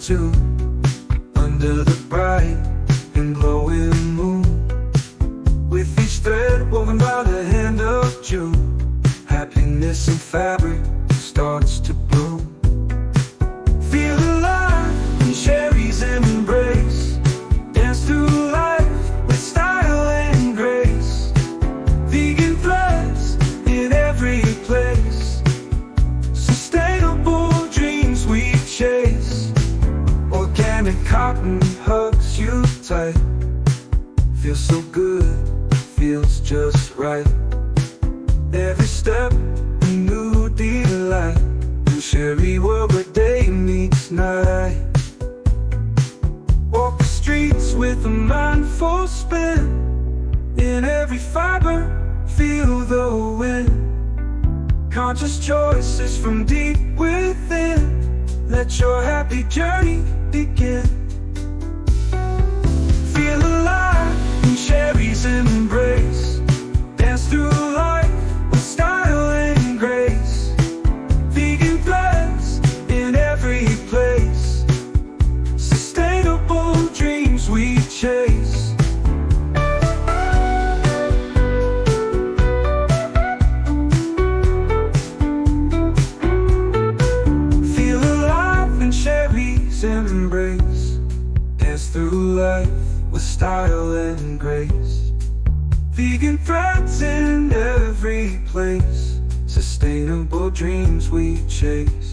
too, under the bright and glowing moon. With each thread woven by the hand of June, happiness in fabric starts to bloom. Feel alive in Cherie's embrace. Dance through life with style and grace. Vegan threads in every place. Sustainable dreams we chase. Organic cotton hugs you tight. Feels so good, feels just right. Every step a new delight. New Chérie world where day meets night. Walk the streets with a mindful spin. In every fiber, feel the wind. Conscious choices from deep within. Let your happy journey begin. Feel alive in Cherie's embrace. Dance through life with style and grace. Vegan threads in every place. Sustainable dreams we chase. Feel alive in Cherie's embrace. Dance through life with style and grace. Vegan threads in every place. Sustainable dreams we chase.